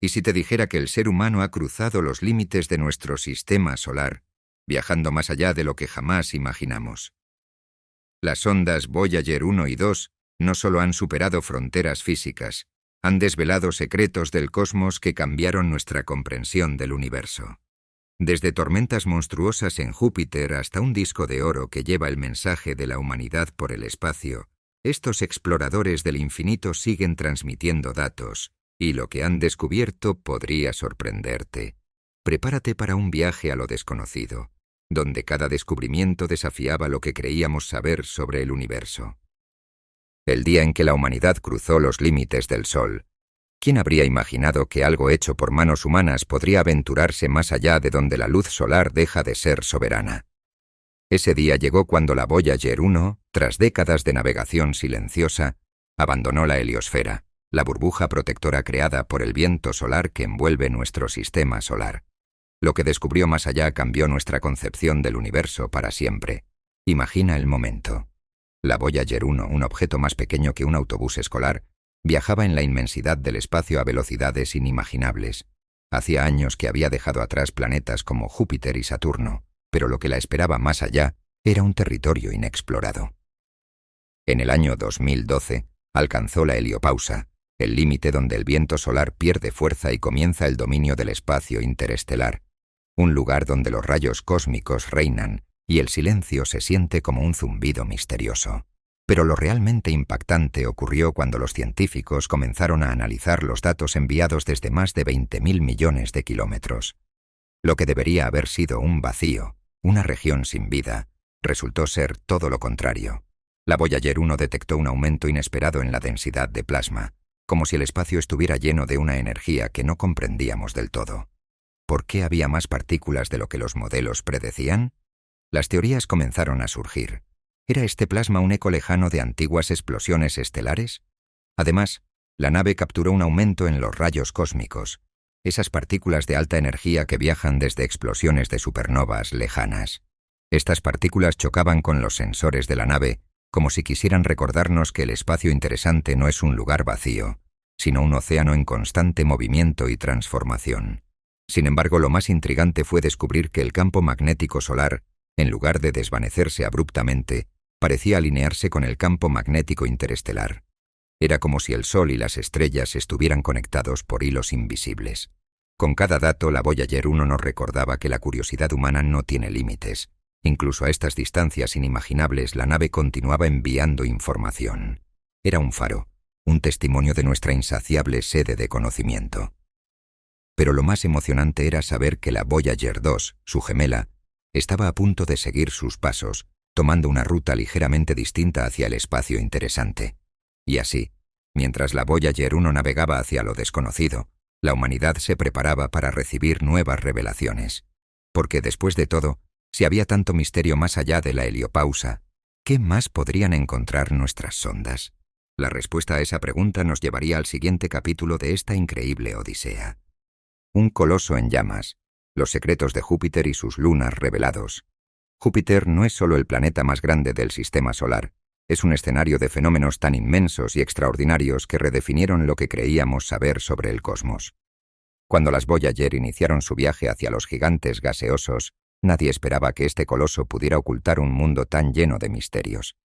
¿Y si te dijera que el ser humano ha cruzado los límites de nuestro sistema solar, viajando más allá de lo que jamás imaginamos? Las sondas Voyager 1 y 2 no solo han superado fronteras físicas, han desvelado secretos del cosmos que cambiaron nuestra comprensión del universo. Desde tormentas monstruosas en Júpiter hasta un disco de oro que lleva el mensaje de la humanidad por el espacio, estos exploradores del infinito siguen transmitiendo datos, y lo que han descubierto podría sorprenderte. Prepárate para un viaje a lo desconocido, donde cada descubrimiento desafiaba lo que creíamos saber sobre el universo. El día en que la humanidad cruzó los límites del Sol, ¿quién habría imaginado que algo hecho por manos humanas podría aventurarse más allá de donde la luz solar deja de ser soberana? Ese día llegó cuando la Voyager 1, tras décadas de navegación silenciosa, abandonó la heliosfera, la burbuja protectora creada por el viento solar que envuelve nuestro sistema solar. Lo que descubrió más allá cambió nuestra concepción del universo para siempre. Imagina el momento. La Voyager 1, un objeto más pequeño que un autobús escolar, viajaba en la inmensidad del espacio a velocidades inimaginables. Hacía años que había dejado atrás planetas como Júpiter y Saturno, pero lo que la esperaba más allá era un territorio inexplorado. En el año 2012 alcanzó la heliopausa, el límite donde el viento solar pierde fuerza y comienza el dominio del espacio interestelar, un lugar donde los rayos cósmicos reinan y el silencio se siente como un zumbido misterioso. Pero lo realmente impactante ocurrió cuando los científicos comenzaron a analizar los datos enviados desde más de 20.000 millones de kilómetros. Lo que debería haber sido un vacío, una región sin vida, resultó ser todo lo contrario. La Voyager 1 detectó un aumento inesperado en la densidad de plasma, como si el espacio estuviera lleno de una energía que no comprendíamos del todo. ¿Por qué había más partículas de lo que los modelos predecían? Las teorías comenzaron a surgir. ¿Era este plasma un eco lejano de antiguas explosiones estelares? Además, la nave capturó un aumento en los rayos cósmicos, esas partículas de alta energía que viajan desde explosiones de supernovas lejanas. Estas partículas chocaban con los sensores de la nave, como si quisieran recordarnos que el espacio interesante no es un lugar vacío, sino un océano en constante movimiento y transformación. Sin embargo, lo más intrigante fue descubrir que el campo magnético solar, en lugar de desvanecerse abruptamente, parecía alinearse con el campo magnético interestelar. Era como si el Sol y las estrellas estuvieran conectados por hilos invisibles. Con cada dato, la Voyager 1 nos recordaba que la curiosidad humana no tiene límites. Incluso a estas distancias inimaginables, la nave continuaba enviando información. Era un faro, un testimonio de nuestra insaciable sede de conocimiento. Pero lo más emocionante era saber que la Voyager 2, su gemela, estaba a punto de seguir sus pasos, tomando una ruta ligeramente distinta hacia el espacio interesante. Y así, mientras la Voyager 1 navegaba hacia lo desconocido, la humanidad se preparaba para recibir nuevas revelaciones. Porque después de todo, si había tanto misterio más allá de la heliopausa, ¿qué más podrían encontrar nuestras sondas? La respuesta a esa pregunta nos llevaría al siguiente capítulo de esta increíble odisea. Un coloso en llamas, los secretos de Júpiter y sus lunas revelados. Júpiter no es solo el planeta más grande del sistema solar, es un escenario de fenómenos tan inmensos y extraordinarios que redefinieron lo que creíamos saber sobre el cosmos. Cuando las Voyager iniciaron su viaje hacia los gigantes gaseosos, nadie esperaba que este coloso pudiera ocultar un mundo tan lleno de misterios.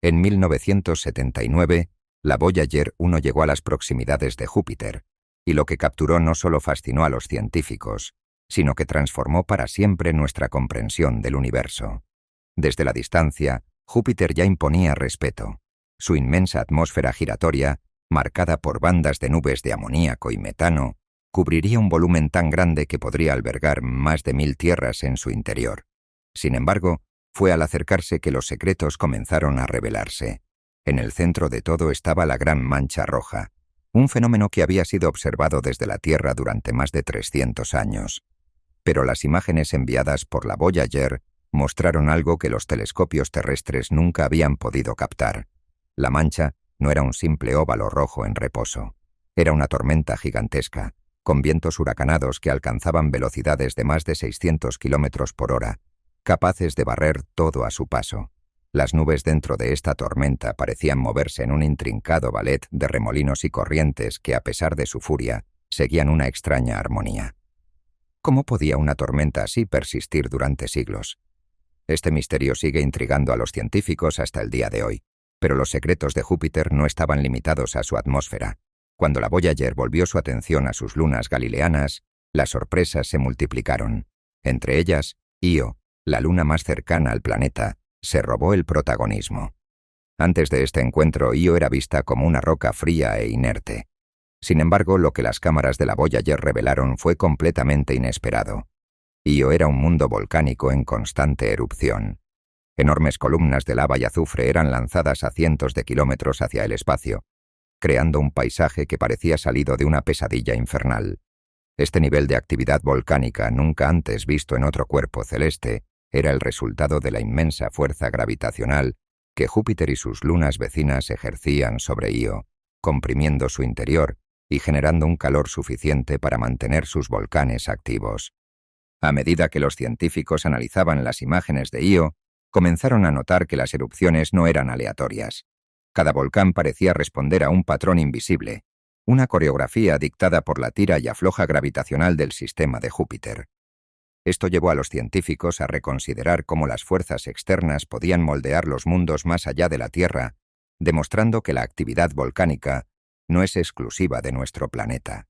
En 1979, la Voyager 1 llegó a las proximidades de Júpiter, y lo que capturó no solo fascinó a los científicos, sino que transformó para siempre nuestra comprensión del universo. Desde la distancia, Júpiter ya imponía respeto. Su inmensa atmósfera giratoria, marcada por bandas de nubes de amoníaco y metano, cubriría un volumen tan grande que podría albergar más de 1000 tierras en su interior. Sin embargo, fue al acercarse que los secretos comenzaron a revelarse. En el centro de todo estaba la Gran Mancha Roja, un fenómeno que había sido observado desde la Tierra durante más de 300 años. Pero las imágenes enviadas por la Voyager mostraron algo que los telescopios terrestres nunca habían podido captar. La mancha no era un simple óvalo rojo en reposo. Era una tormenta gigantesca, con vientos huracanados que alcanzaban velocidades de más de 600 kilómetros por hora, capaces de barrer todo a su paso. Las nubes dentro de esta tormenta parecían moverse en un intrincado ballet de remolinos y corrientes que, a pesar de su furia, seguían una extraña armonía. ¿Cómo podía una tormenta así persistir durante siglos? Este misterio sigue intrigando a los científicos hasta el día de hoy, pero los secretos de Júpiter no estaban limitados a su atmósfera. Cuando la Voyager volvió su atención a sus lunas galileanas, las sorpresas se multiplicaron. Entre ellas, Io, la luna más cercana al planeta, se robó el protagonismo. Antes de este encuentro, Io era vista como una roca fría e inerte. Sin embargo, lo que las cámaras de la Voyager revelaron fue completamente inesperado. Io era un mundo volcánico en constante erupción. Enormes columnas de lava y azufre eran lanzadas a cientos de kilómetros hacia el espacio, creando un paisaje que parecía salido de una pesadilla infernal. Este nivel de actividad volcánica, nunca antes visto en otro cuerpo celeste, era el resultado de la inmensa fuerza gravitacional que Júpiter y sus lunas vecinas ejercían sobre Io, comprimiendo su interior y generando un calor suficiente para mantener sus volcanes activos. A medida que los científicos analizaban las imágenes de Io, comenzaron a notar que las erupciones no eran aleatorias. Cada volcán parecía responder a un patrón invisible, una coreografía dictada por la tira y afloja gravitacional del sistema de Júpiter. Esto llevó a los científicos a reconsiderar cómo las fuerzas externas podían moldear los mundos más allá de la Tierra, demostrando que la actividad volcánica no es exclusiva de nuestro planeta.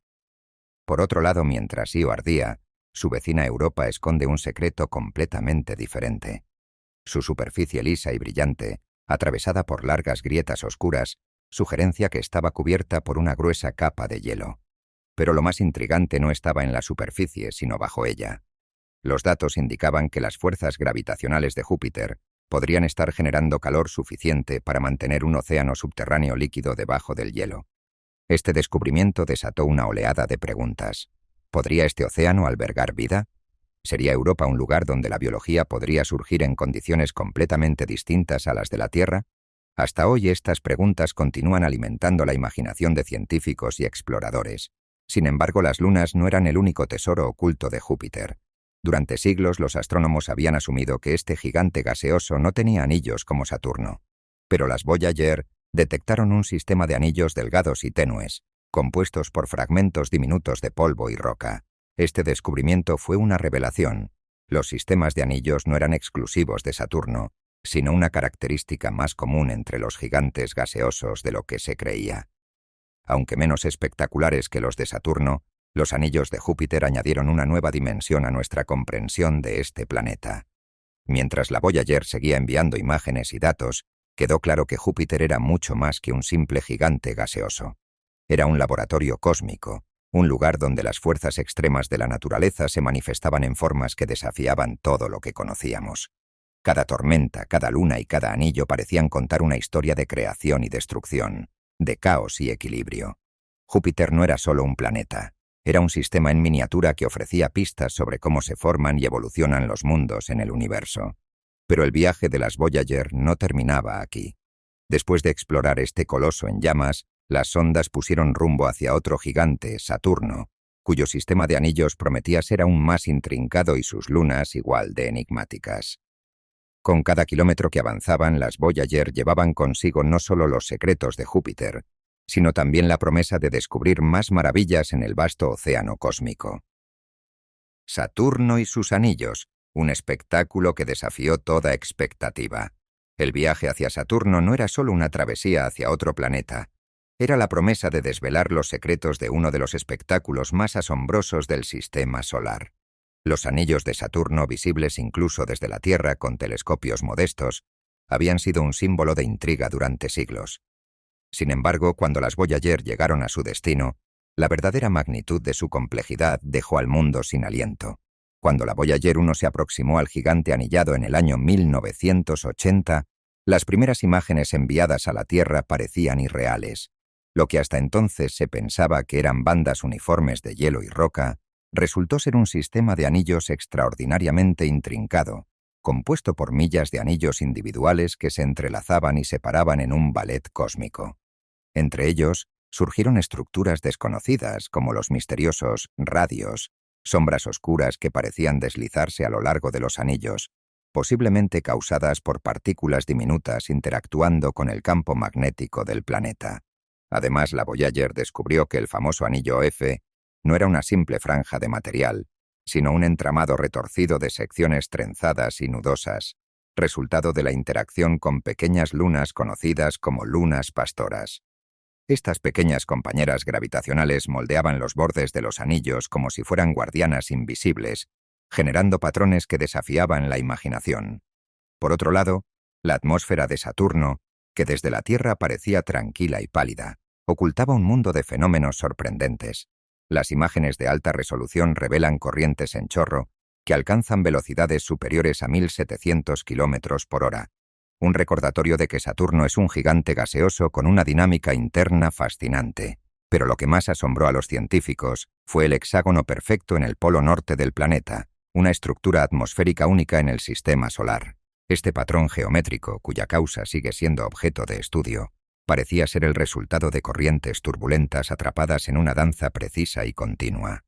Por otro lado, mientras Io ardía, su vecina Europa esconde un secreto completamente diferente. Su superficie lisa y brillante, atravesada por largas grietas oscuras, sugerencia que estaba cubierta por una gruesa capa de hielo. Pero lo más intrigante no estaba en la superficie, sino bajo ella. Los datos indicaban que las fuerzas gravitacionales de Júpiter podrían estar generando calor suficiente para mantener un océano subterráneo líquido debajo del hielo. Este descubrimiento desató una oleada de preguntas. ¿Podría este océano albergar vida? ¿Sería Europa un lugar donde la biología podría surgir en condiciones completamente distintas a las de la Tierra? Hasta hoy estas preguntas continúan alimentando la imaginación de científicos y exploradores. Sin embargo, las lunas no eran el único tesoro oculto de Júpiter. Durante siglos los astrónomos habían asumido que este gigante gaseoso no tenía anillos como Saturno. Pero las Voyager detectaron un sistema de anillos delgados y tenues, compuestos por fragmentos diminutos de polvo y roca. Este descubrimiento fue una revelación. Los sistemas de anillos no eran exclusivos de Saturno, sino una característica más común entre los gigantes gaseosos de lo que se creía. Aunque menos espectaculares que los de Saturno, los anillos de Júpiter añadieron una nueva dimensión a nuestra comprensión de este planeta. Mientras la Voyager seguía enviando imágenes y datos, quedó claro que Júpiter era mucho más que un simple gigante gaseoso. Era un laboratorio cósmico, un lugar donde las fuerzas extremas de la naturaleza se manifestaban en formas que desafiaban todo lo que conocíamos. Cada tormenta, cada luna y cada anillo parecían contar una historia de creación y destrucción, de caos y equilibrio. Júpiter no era solo un planeta, era un sistema en miniatura que ofrecía pistas sobre cómo se forman y evolucionan los mundos en el universo. Pero el viaje de las Voyager no terminaba aquí. Después de explorar este coloso en llamas, las sondas pusieron rumbo hacia otro gigante, Saturno, cuyo sistema de anillos prometía ser aún más intrincado y sus lunas igual de enigmáticas. Con cada kilómetro que avanzaban, las Voyager llevaban consigo no solo los secretos de Júpiter, sino también la promesa de descubrir más maravillas en el vasto océano cósmico. Saturno y sus anillos, un espectáculo que desafió toda expectativa. El viaje hacia Saturno no era solo una travesía hacia otro planeta, era la promesa de desvelar los secretos de uno de los espectáculos más asombrosos del sistema solar. Los anillos de Saturno, visibles incluso desde la Tierra con telescopios modestos, habían sido un símbolo de intriga durante siglos. Sin embargo, cuando las Voyager llegaron a su destino, la verdadera magnitud de su complejidad dejó al mundo sin aliento. Cuando la Voyager 1 se aproximó al gigante anillado en el año 1980, las primeras imágenes enviadas a la Tierra parecían irreales. Lo que hasta entonces se pensaba que eran bandas uniformes de hielo y roca, resultó ser un sistema de anillos extraordinariamente intrincado, compuesto por millas de anillos individuales que se entrelazaban y separaban en un ballet cósmico. Entre ellos, surgieron estructuras desconocidas como los misteriosos radios, sombras oscuras que parecían deslizarse a lo largo de los anillos, posiblemente causadas por partículas diminutas interactuando con el campo magnético del planeta. Además, la Voyager descubrió que el famoso anillo F no era una simple franja de material, sino un entramado retorcido de secciones trenzadas y nudosas, resultado de la interacción con pequeñas lunas conocidas como lunas pastoras. Estas pequeñas compañeras gravitacionales moldeaban los bordes de los anillos como si fueran guardianas invisibles, generando patrones que desafiaban la imaginación. Por otro lado, la atmósfera de Saturno, que desde la Tierra parecía tranquila y pálida, ocultaba un mundo de fenómenos sorprendentes. Las imágenes de alta resolución revelan corrientes en chorro que alcanzan velocidades superiores a 1700 km por hora, un recordatorio de que Saturno es un gigante gaseoso con una dinámica interna fascinante. Pero lo que más asombró a los científicos fue el hexágono perfecto en el polo norte del planeta, una estructura atmosférica única en el sistema solar. Este patrón geométrico, cuya causa sigue siendo objeto de estudio, parecía ser el resultado de corrientes turbulentas atrapadas en una danza precisa y continua.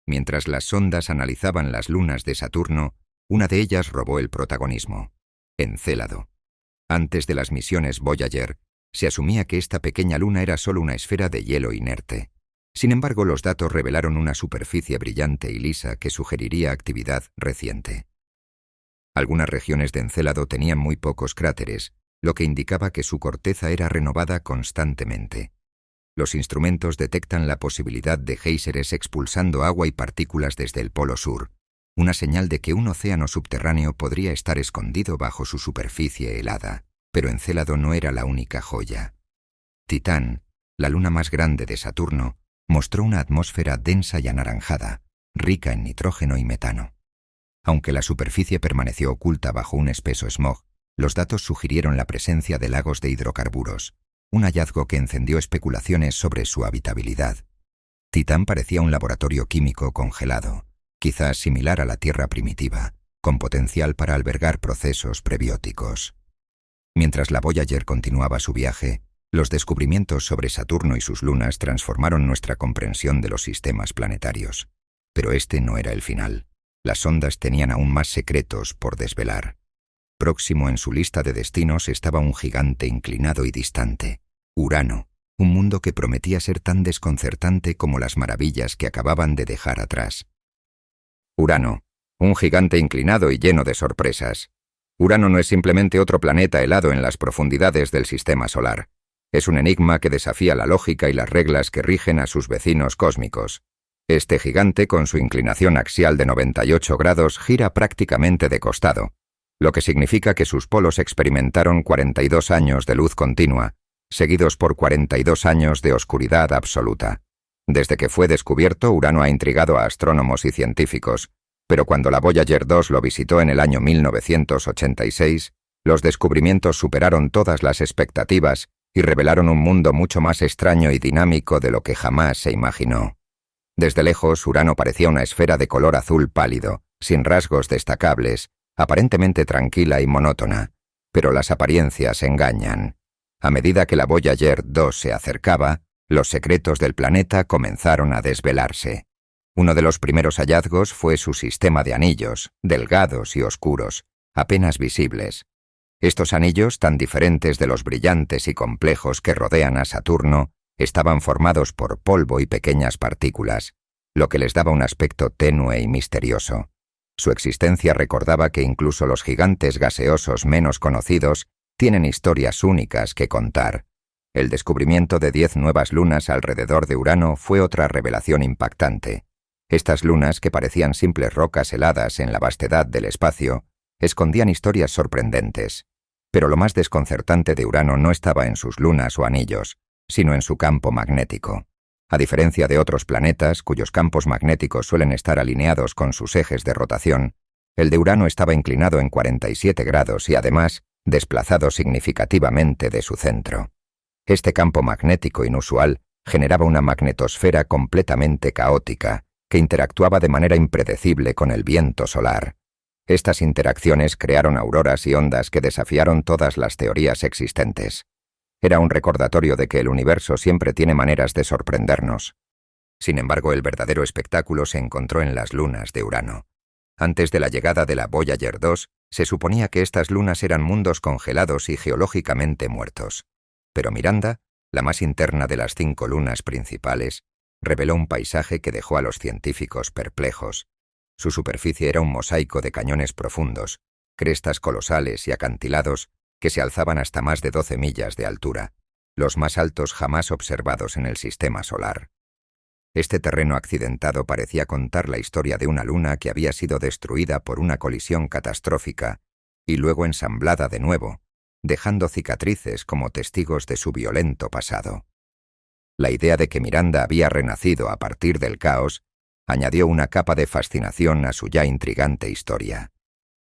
Mientras las sondas analizaban las lunas de Saturno, una de ellas robó el protagonismo: Encélado. Antes de las misiones Voyager, se asumía que esta pequeña luna era solo una esfera de hielo inerte. Sin embargo, los datos revelaron una superficie brillante y lisa que sugeriría actividad reciente. Algunas regiones de Encélado tenían muy pocos cráteres, lo que indicaba que su corteza era renovada constantemente. Los instrumentos detectan la posibilidad de géiseres expulsando agua y partículas desde el polo sur, una señal de que un océano subterráneo podría estar escondido bajo su superficie helada. Pero Encélado no era la única joya. Titán, la luna más grande de Saturno, mostró una atmósfera densa y anaranjada, rica en nitrógeno y metano. Aunque la superficie permaneció oculta bajo un espeso smog, los datos sugirieron la presencia de lagos de hidrocarburos, un hallazgo que encendió especulaciones sobre su habitabilidad. Titán parecía un laboratorio químico congelado, quizás similar a la Tierra primitiva, con potencial para albergar procesos prebióticos. Mientras la Voyager continuaba su viaje, los descubrimientos sobre Saturno y sus lunas transformaron nuestra comprensión de los sistemas planetarios. Pero este no era el final. Las sondas tenían aún más secretos por desvelar. Próximo en su lista de destinos estaba un gigante inclinado y distante, Urano, un mundo que prometía ser tan desconcertante como las maravillas que acababan de dejar atrás. Urano, un gigante inclinado y lleno de sorpresas. Urano no es simplemente otro planeta helado en las profundidades del sistema solar. Es un enigma que desafía la lógica y las reglas que rigen a sus vecinos cósmicos. Este gigante, con su inclinación axial de 98 grados, gira prácticamente de costado, lo que significa que sus polos experimentaron 42 años de luz continua, seguidos por 42 años de oscuridad absoluta. Desde que fue descubierto, Urano ha intrigado a astrónomos y científicos, pero cuando la Voyager 2 lo visitó en el año 1986, los descubrimientos superaron todas las expectativas y revelaron un mundo mucho más extraño y dinámico de lo que jamás se imaginó. Desde lejos, Urano parecía una esfera de color azul pálido, sin rasgos destacables, aparentemente tranquila y monótona, pero las apariencias engañan. A medida que la Voyager 2 se acercaba, los secretos del planeta comenzaron a desvelarse. Uno de los primeros hallazgos fue su sistema de anillos, delgados y oscuros, apenas visibles. Estos anillos, tan diferentes de los brillantes y complejos que rodean a Saturno, estaban formados por polvo y pequeñas partículas, lo que les daba un aspecto tenue y misterioso. Su existencia recordaba que incluso los gigantes gaseosos menos conocidos tienen historias únicas que contar. El descubrimiento de 10 nuevas lunas alrededor de Urano fue otra revelación impactante. Estas lunas, que parecían simples rocas heladas en la vastedad del espacio, escondían historias sorprendentes. Pero lo más desconcertante de Urano no estaba en sus lunas o anillos, sino en su campo magnético. A diferencia de otros planetas, cuyos campos magnéticos suelen estar alineados con sus ejes de rotación, el de Urano estaba inclinado en 47 grados y además desplazado significativamente de su centro. Este campo magnético inusual generaba una magnetosfera completamente caótica, que interactuaba de manera impredecible con el viento solar. Estas interacciones crearon auroras y ondas que desafiaron todas las teorías existentes. Era un recordatorio de que el universo siempre tiene maneras de sorprendernos. Sin embargo, el verdadero espectáculo se encontró en las lunas de Urano. Antes de la llegada de la Voyager 2, se suponía que estas lunas eran mundos congelados y geológicamente muertos. Pero Miranda, la más interna de las 5 lunas principales, reveló un paisaje que dejó a los científicos perplejos. Su superficie era un mosaico de cañones profundos, crestas colosales y acantilados que se alzaban hasta más de 12 millas de altura, los más altos jamás observados en el sistema solar. Este terreno accidentado parecía contar la historia de una luna que había sido destruida por una colisión catastrófica y luego ensamblada de nuevo, dejando cicatrices como testigos de su violento pasado. La idea de que Miranda había renacido a partir del caos añadió una capa de fascinación a su ya intrigante historia.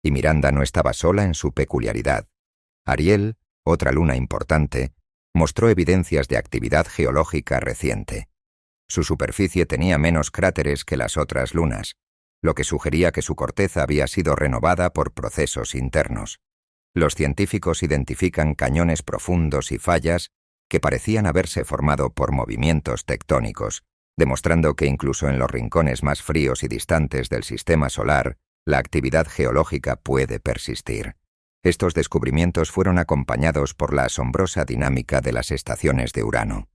Y Miranda no estaba sola en su peculiaridad. Ariel, otra luna importante, mostró evidencias de actividad geológica reciente. Su superficie tenía menos cráteres que las otras lunas, lo que sugería que su corteza había sido renovada por procesos internos. Los científicos identifican cañones profundos y fallas que parecían haberse formado por movimientos tectónicos, demostrando que incluso en los rincones más fríos y distantes del sistema solar, la actividad geológica puede persistir. Estos descubrimientos fueron acompañados por la asombrosa dinámica de las estaciones de Urano.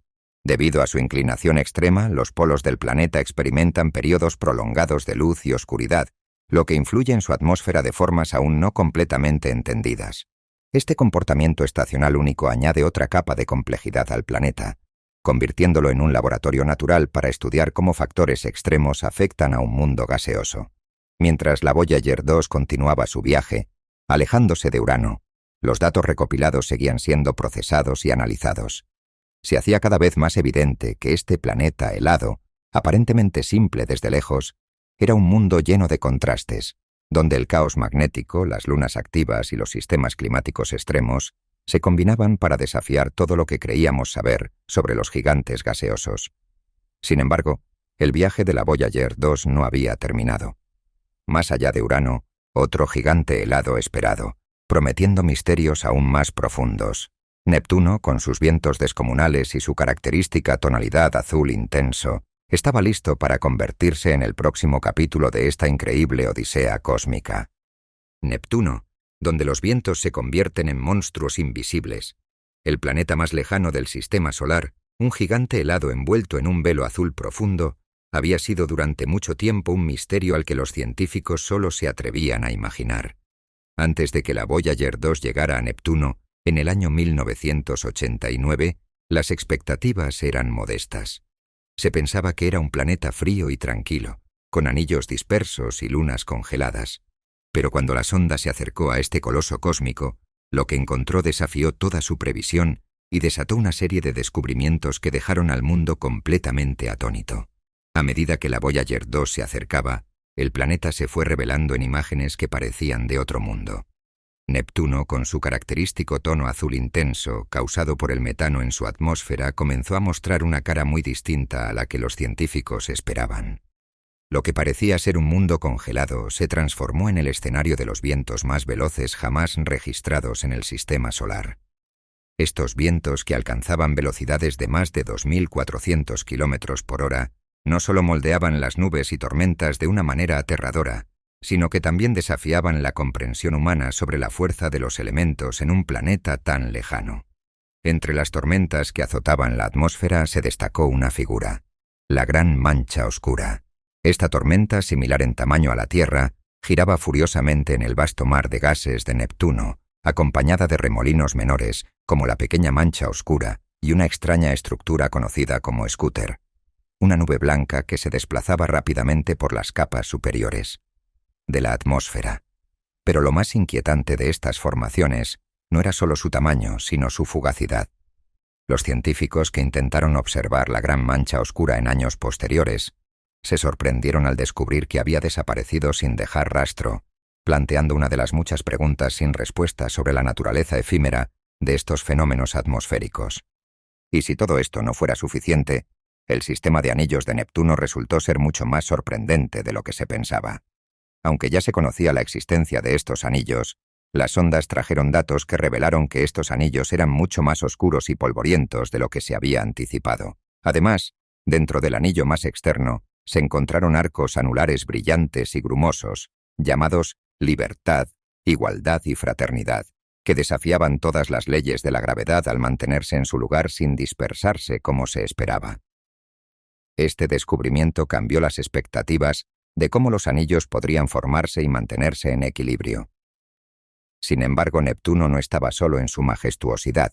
Debido a su inclinación extrema, los polos del planeta experimentan periodos prolongados de luz y oscuridad, lo que influye en su atmósfera de formas aún no completamente entendidas. Este comportamiento estacional único añade otra capa de complejidad al planeta, convirtiéndolo en un laboratorio natural para estudiar cómo factores extremos afectan a un mundo gaseoso. Mientras la Voyager 2 continuaba su viaje, alejándose de Urano, los datos recopilados seguían siendo procesados y analizados. Se hacía cada vez más evidente que este planeta helado, aparentemente simple desde lejos, era un mundo lleno de contrastes, donde el caos magnético, las lunas activas y los sistemas climáticos extremos se combinaban para desafiar todo lo que creíamos saber sobre los gigantes gaseosos. Sin embargo, el viaje de la Voyager 2 no había terminado. Más allá de Urano, otro gigante helado esperado, prometiendo misterios aún más profundos. Neptuno, con sus vientos descomunales y su característica tonalidad azul intenso, estaba listo para convertirse en el próximo capítulo de esta increíble odisea cósmica. Neptuno, donde los vientos se convierten en monstruos invisibles. El planeta más lejano del sistema solar, un gigante helado envuelto en un velo azul profundo, había sido durante mucho tiempo un misterio al que los científicos solo se atrevían a imaginar. Antes de que la Voyager 2 llegara a Neptuno, en el año 1989, las expectativas eran modestas. Se pensaba que era un planeta frío y tranquilo, con anillos dispersos y lunas congeladas. Pero cuando la sonda se acercó a este coloso cósmico, lo que encontró desafió toda su previsión y desató una serie de descubrimientos que dejaron al mundo completamente atónito. A medida que la Voyager 2 se acercaba, el planeta se fue revelando en imágenes que parecían de otro mundo. Neptuno, con su característico tono azul intenso, causado por el metano en su atmósfera, comenzó a mostrar una cara muy distinta a la que los científicos esperaban. Lo que parecía ser un mundo congelado se transformó en el escenario de los vientos más veloces jamás registrados en el sistema solar. Estos vientos, que alcanzaban velocidades de más de 2.400 kilómetros por hora, no solo moldeaban las nubes y tormentas de una manera aterradora, sino que también desafiaban la comprensión humana sobre la fuerza de los elementos en un planeta tan lejano. Entre las tormentas que azotaban la atmósfera se destacó una figura, la Gran Mancha Oscura. Esta tormenta, similar en tamaño a la Tierra, giraba furiosamente en el vasto mar de gases de Neptuno, acompañada de remolinos menores, como la pequeña Mancha Oscura y una extraña estructura conocida como Scooter, una nube blanca que se desplazaba rápidamente por las capas superiores de la atmósfera. Pero lo más inquietante de estas formaciones no era solo su tamaño, sino su fugacidad. Los científicos que intentaron observar la Gran Mancha Oscura en años posteriores se sorprendieron al descubrir que había desaparecido sin dejar rastro, planteando una de las muchas preguntas sin respuesta sobre la naturaleza efímera de estos fenómenos atmosféricos. Y si todo esto no fuera suficiente, el sistema de anillos de Neptuno resultó ser mucho más sorprendente de lo que se pensaba. Aunque ya se conocía la existencia de estos anillos, las sondas trajeron datos que revelaron que estos anillos eran mucho más oscuros y polvorientos de lo que se había anticipado. Además, dentro del anillo más externo, se encontraron arcos anulares brillantes y grumosos, llamados libertad, igualdad y fraternidad, que desafiaban todas las leyes de la gravedad al mantenerse en su lugar sin dispersarse como se esperaba. Este descubrimiento cambió las expectativas de cómo los anillos podrían formarse y mantenerse en equilibrio. Sin embargo, Neptuno no estaba solo en su majestuosidad.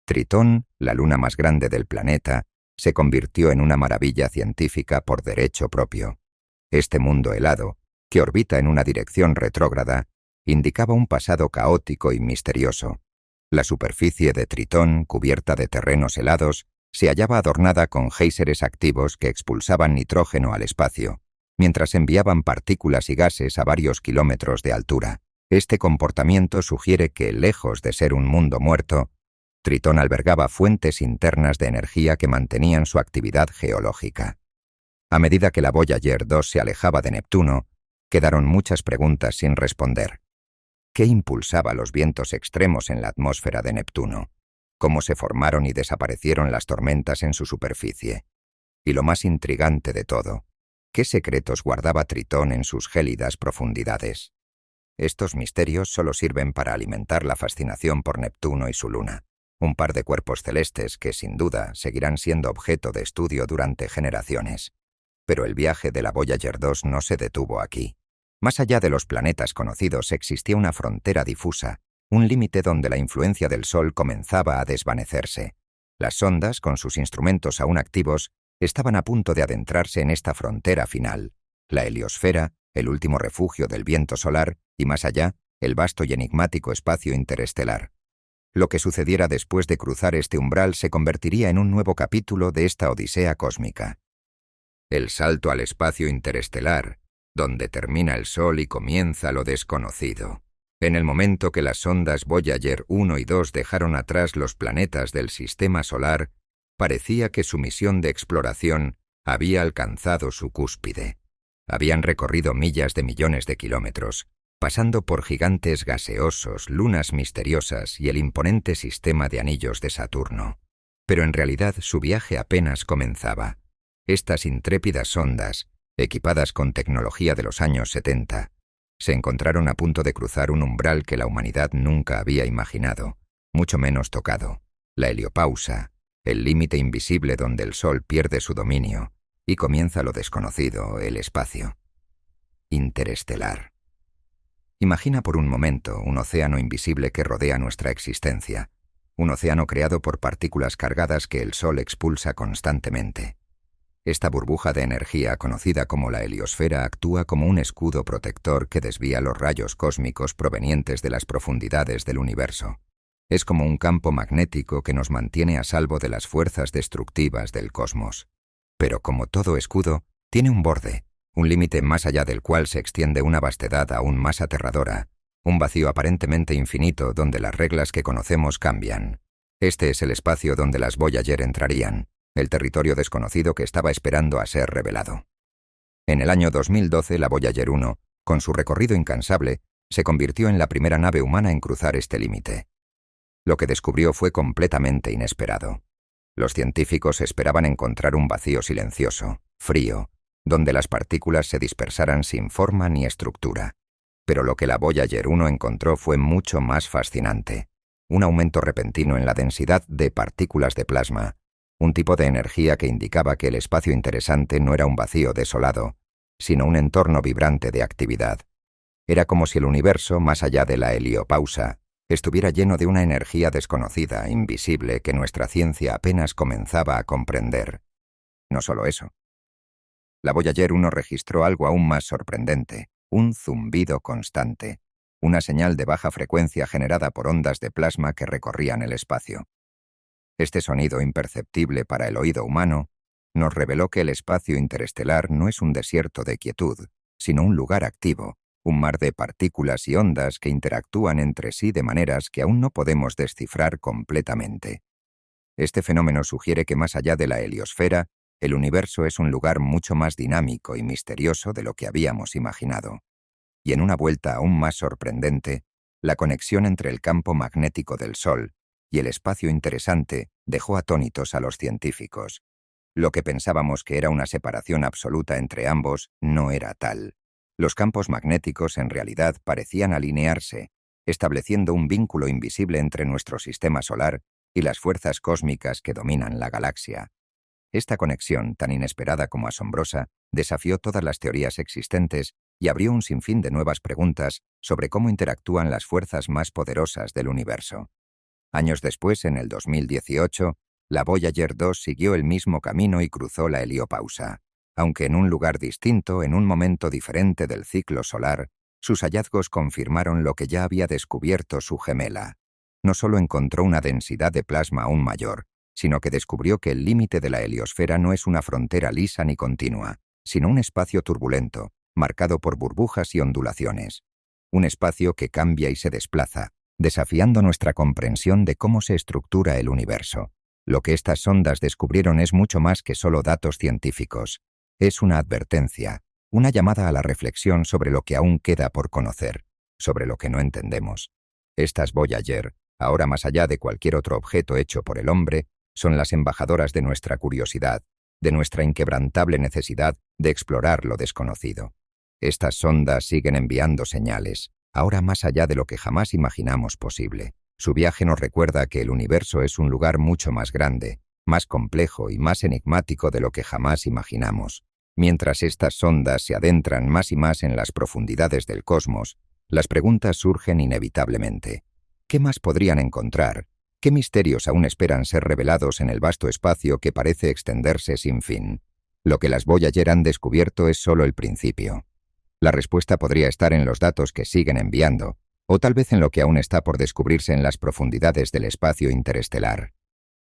Tritón, la luna más grande del planeta, se convirtió en una maravilla científica por derecho propio. Este mundo helado, que orbita en una dirección retrógrada, indicaba un pasado caótico y misterioso. La superficie de Tritón, cubierta de terrenos helados, se hallaba adornada con géiseres activos que expulsaban nitrógeno al espacio, mientras enviaban partículas y gases a varios kilómetros de altura. Este comportamiento sugiere que, lejos de ser un mundo muerto, Tritón albergaba fuentes internas de energía que mantenían su actividad geológica. A medida que la Voyager 2 se alejaba de Neptuno, quedaron muchas preguntas sin responder. ¿Qué impulsaba los vientos extremos en la atmósfera de Neptuno? ¿Cómo se formaron y desaparecieron las tormentas en su superficie? Y lo más intrigante de todo, ¿qué secretos guardaba Tritón en sus gélidas profundidades? Estos misterios solo sirven para alimentar la fascinación por Neptuno y su luna, un par de cuerpos celestes que, sin duda, seguirán siendo objeto de estudio durante generaciones. Pero el viaje de la Voyager 2 no se detuvo aquí. Más allá de los planetas conocidos existía una frontera difusa, un límite donde la influencia del Sol comenzaba a desvanecerse. Las sondas, con sus instrumentos aún activos, estaban a punto de adentrarse en esta frontera final, la heliosfera, el último refugio del viento solar, y más allá, el vasto y enigmático espacio interestelar. Lo que sucediera después de cruzar este umbral se convertiría en un nuevo capítulo de esta odisea cósmica. El salto al espacio interestelar, donde termina el Sol y comienza lo desconocido. En el momento que las sondas Voyager 1 y 2 dejaron atrás los planetas del Sistema Solar, parecía que su misión de exploración había alcanzado su cúspide. Habían recorrido millas de millones de kilómetros, pasando por gigantes gaseosos, lunas misteriosas y el imponente sistema de anillos de Saturno. Pero en realidad su viaje apenas comenzaba. Estas intrépidas sondas, equipadas con tecnología de los años 70, se encontraron a punto de cruzar un umbral que la humanidad nunca había imaginado, mucho menos tocado, la heliopausa, el límite invisible donde el Sol pierde su dominio y comienza lo desconocido, el espacio. Interestelar. Imagina por un momento un océano invisible que rodea nuestra existencia, un océano creado por partículas cargadas que el Sol expulsa constantemente. Esta burbuja de energía, conocida como la heliosfera, actúa como un escudo protector que desvía los rayos cósmicos provenientes de las profundidades del universo. Es como un campo magnético que nos mantiene a salvo de las fuerzas destructivas del cosmos. Pero como todo escudo, tiene un borde, un límite más allá del cual se extiende una vastedad aún más aterradora, un vacío aparentemente infinito donde las reglas que conocemos cambian. Este es el espacio donde las Voyager entrarían, el territorio desconocido que estaba esperando a ser revelado. En el año 2012, la Voyager 1, con su recorrido incansable, se convirtió en la primera nave humana en cruzar este límite. Lo que descubrió fue completamente inesperado. Los científicos esperaban encontrar un vacío silencioso, frío, donde las partículas se dispersaran sin forma ni estructura. Pero lo que la Voyager 1 encontró fue mucho más fascinante. Un aumento repentino en la densidad de partículas de plasma, un tipo de energía que indicaba que el espacio interesante no era un vacío desolado, sino un entorno vibrante de actividad. Era como si el universo, más allá de la heliopausa, estuviera lleno de una energía desconocida, invisible, que nuestra ciencia apenas comenzaba a comprender. No solo eso. La Voyager 1 registró algo aún más sorprendente, un zumbido constante, una señal de baja frecuencia generada por ondas de plasma que recorrían el espacio. Este sonido imperceptible para el oído humano nos reveló que el espacio interestelar no es un desierto de quietud, sino un lugar activo, un mar de partículas y ondas que interactúan entre sí de maneras que aún no podemos descifrar completamente. Este fenómeno sugiere que más allá de la heliosfera, el universo es un lugar mucho más dinámico y misterioso de lo que habíamos imaginado. Y en una vuelta aún más sorprendente, la conexión entre el campo magnético del Sol y el espacio interesante dejó atónitos a los científicos. Lo que pensábamos que era una separación absoluta entre ambos no era tal. Los campos magnéticos en realidad parecían alinearse, estableciendo un vínculo invisible entre nuestro sistema solar y las fuerzas cósmicas que dominan la galaxia. Esta conexión, tan inesperada como asombrosa, desafió todas las teorías existentes y abrió un sinfín de nuevas preguntas sobre cómo interactúan las fuerzas más poderosas del universo. Años después, en el 2018, la Voyager 2 siguió el mismo camino y cruzó la heliopausa. Aunque en un lugar distinto, en un momento diferente del ciclo solar, sus hallazgos confirmaron lo que ya había descubierto su gemela. No solo encontró una densidad de plasma aún mayor, sino que descubrió que el límite de la heliosfera no es una frontera lisa ni continua, sino un espacio turbulento, marcado por burbujas y ondulaciones. Un espacio que cambia y se desplaza, desafiando nuestra comprensión de cómo se estructura el universo. Lo que estas sondas descubrieron es mucho más que solo datos científicos. Es una advertencia, una llamada a la reflexión sobre lo que aún queda por conocer, sobre lo que no entendemos. Estas Voyager, ahora más allá de cualquier otro objeto hecho por el hombre, son las embajadoras de nuestra curiosidad, de nuestra inquebrantable necesidad de explorar lo desconocido. Estas sondas siguen enviando señales, ahora más allá de lo que jamás imaginamos posible. Su viaje nos recuerda que el universo es un lugar mucho más grande, más complejo y más enigmático de lo que jamás imaginamos. Mientras estas sondas se adentran más y más en las profundidades del cosmos, las preguntas surgen inevitablemente. ¿Qué más podrían encontrar? ¿Qué misterios aún esperan ser revelados en el vasto espacio que parece extenderse sin fin? Lo que las Voyager han descubierto es solo el principio. La respuesta podría estar en los datos que siguen enviando, o tal vez en lo que aún está por descubrirse en las profundidades del espacio interestelar.